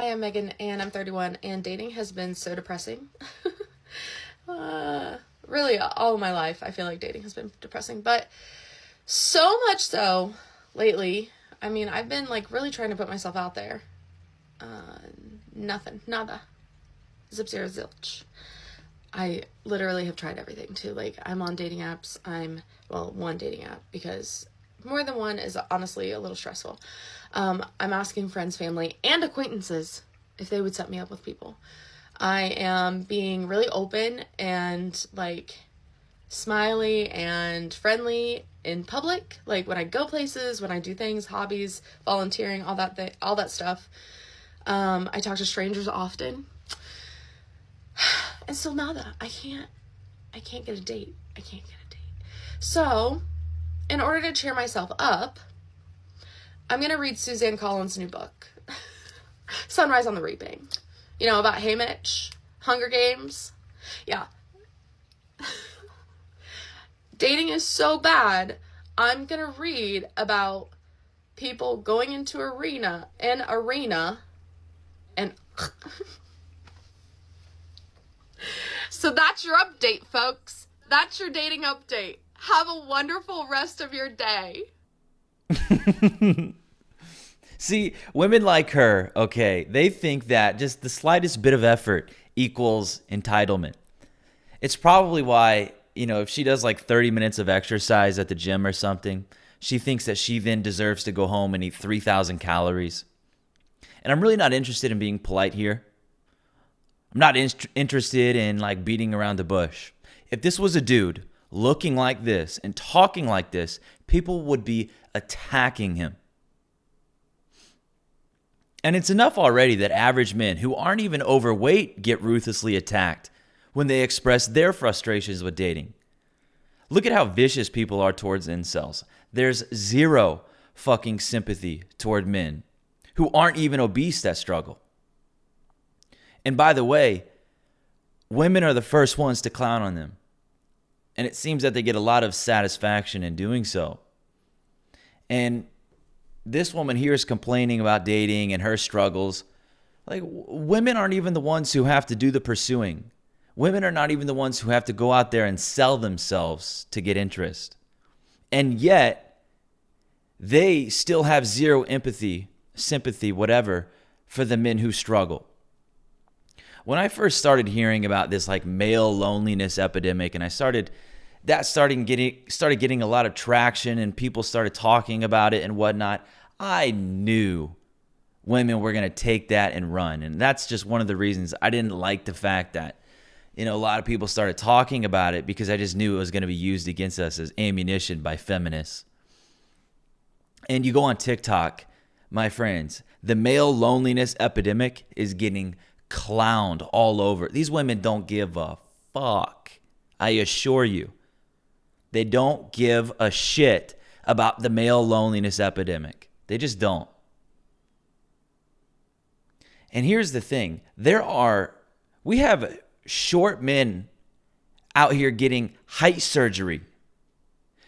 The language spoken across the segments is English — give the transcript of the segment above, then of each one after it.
Hi, I'm Megan, and I'm 31, and dating has been so depressing. Really, all of my life, I feel like dating has been depressing, but so much so lately. I mean, I've been like really trying to put myself out there. Uh, Nothing, nada, zip zero zilch. I literally have tried everything too. Like, I'm on dating apps. One dating app because more than one is honestly a little stressful. I'm asking friends, family, and acquaintances if they would set me up with people. I am being really open and like smiley and friendly in public. Like when I go places, when I do things, hobbies, volunteering, all that stuff. I talk to strangers often. And still nada. I can't get a date. I can't get a date. So, in order to cheer myself up, I'm going to read Suzanne Collins' new book, Sunrise on the Reaping. You know, about Haymitch, Hunger Games. Yeah. Dating is so bad, I'm going to read about people going into an arena, and so that's your update, folks. That's your dating update. Have a wonderful rest of your day. See, women like her, okay, they think that just the slightest bit of effort equals entitlement. It's probably why, if she does like 30 minutes of exercise at the gym or something, she thinks that she then deserves to go home and eat 3,000 calories. And I'm really not interested in being polite here. I'm not interested in like beating around the bush. If this was a dude looking like this and talking like this, people would be attacking him. And it's enough already that average men who aren't even overweight get ruthlessly attacked when they express their frustrations with dating. Look at how vicious people are towards incels. There's zero fucking sympathy toward men who aren't even obese that struggle. And by the way, women are the first ones to clown on them. And it seems that they get a lot of satisfaction in doing so. And this woman here is complaining about dating and her struggles. Like, women aren't even the ones who have to do the pursuing. Women are not even the ones who have to go out there and sell themselves to get interest. And yet, they still have zero empathy, sympathy, whatever, for the men who struggle. When I first started hearing about this like male loneliness epidemic, and started getting a lot of traction and people started talking about it and whatnot, I knew women were going to take that and run. And that's just one of the reasons I didn't like the fact that, a lot of people started talking about it, because I just knew it was going to be used against us as ammunition by feminists. And you go on TikTok, my friends, the male loneliness epidemic is getting clowned all over. These women don't give a fuck. I assure you. They don't give a shit about the male loneliness epidemic. They just don't. And here's the thing. We have short men out here getting height surgery,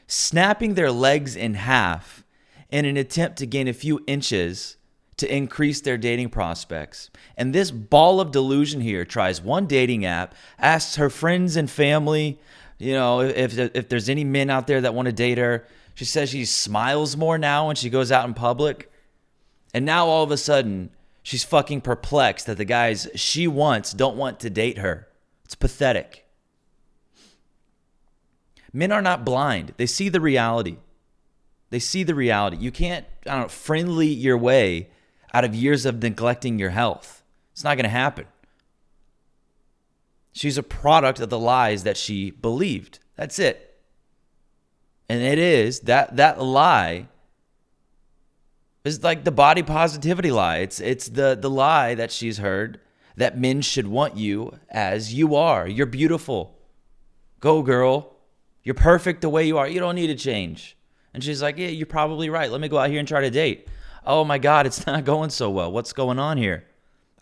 snapping their legs in half in an attempt to gain a few inches to increase their dating prospects. And this ball of delusion here tries one dating app, asks her friends and family, if there's any men out there that want to date her. She says she smiles more now when she goes out in public. And now all of a sudden, she's fucking perplexed that the guys she wants don't want to date her. It's pathetic. Men are not blind. They see the reality. You can't, friendly your way out of years of neglecting your health. It's not going to happen. She's a product of the lies that she believed. That's it. And it is that lie is like the body positivity lie. It's the lie that she's heard that men should want you as you are. You're beautiful. Go, girl. You're perfect the way you are. You don't need to change. And she's like, yeah, you're probably right. Let me go out here and try to date. Oh my God, it's not going so well. What's going on here?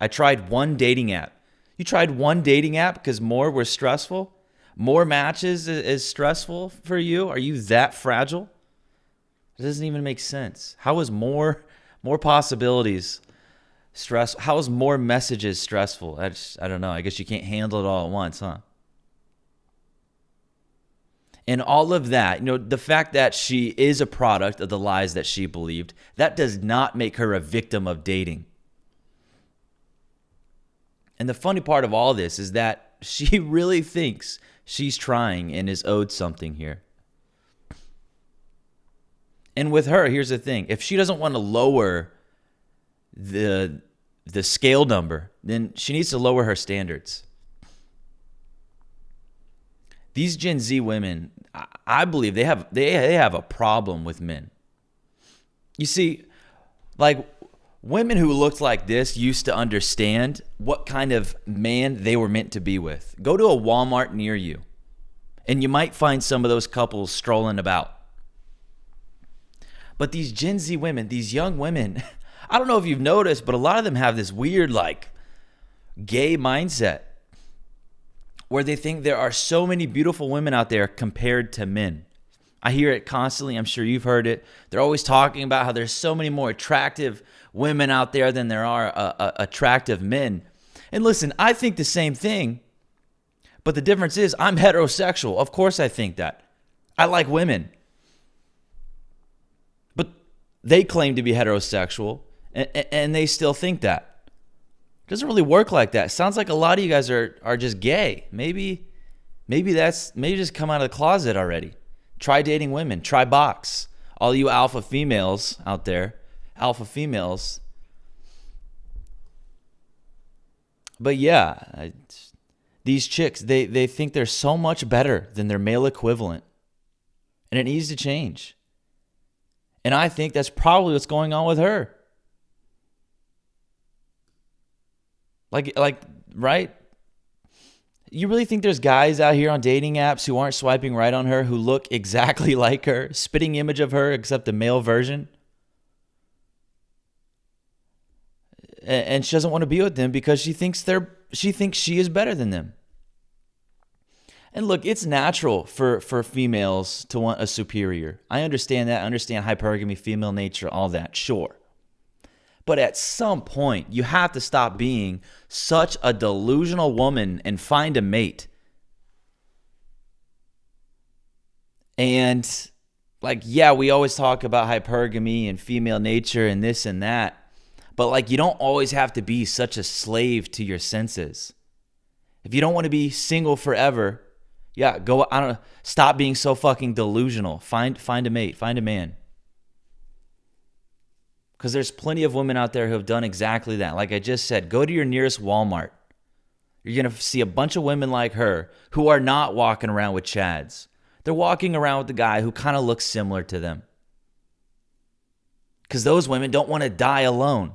I tried one dating app. You tried one dating app because more were stressful? More matches is stressful for you? Are you that fragile? It doesn't even make sense. How is more possibilities stress? How is more messages stressful? I don't know. I guess you can't handle it all at once, huh? And all of that, the fact that she is a product of the lies that she believed, that does not make her a victim of dating. And the funny part of all this is that she really thinks she's trying and is owed something here. And with her, here's the thing. If she doesn't want to lower the scale number, then she needs to lower her standards. These Gen Z women, I believe they have a problem with men. You see, like, women who looked like this used to understand what kind of man they were meant to be with. Go to a Walmart near you, and you might find some of those couples strolling about. But these Gen Z women, these young women, I don't know if you've noticed, but a lot of them have this weird, like, gay mindset where they think there are so many beautiful women out there compared to men. I hear it constantly. I'm sure you've heard it. They're always talking about how there's so many more attractive women out there than there are attractive men. And listen, I think the same thing, but the difference is I'm heterosexual. Of course I think that. I like women. But they claim to be heterosexual, and they still think that. It doesn't really work like that. It sounds like a lot of you guys are just gay. Maybe just come out of the closet already. Try dating women. Try box. All you alpha females out there. Alpha females. But yeah, these chicks, they think they're so much better than their male equivalent. And it needs to change. And I think that's probably what's going on with her. Like, right? You really think there's guys out here on dating apps who aren't swiping right on her who look exactly like her, spitting image of her except the male version? And she doesn't want to be with them because she thinks she is better than them. And look, it's natural for females to want a superior. I understand that. I understand hypergamy, female nature, all that. Sure. But at some point, you have to stop being such a delusional woman and find a mate. And like, yeah, we always talk about hypergamy and female nature and this and that. But like, you don't always have to be such a slave to your senses. If you don't want to be single forever, yeah, stop being so fucking delusional. Find a mate, find a man. Because there's plenty of women out there who have done exactly that. Like I just said, go to your nearest Walmart. You're going to see a bunch of women like her who are not walking around with chads. They're walking around with the guy who kind of looks similar to them. Because those women don't want to die alone.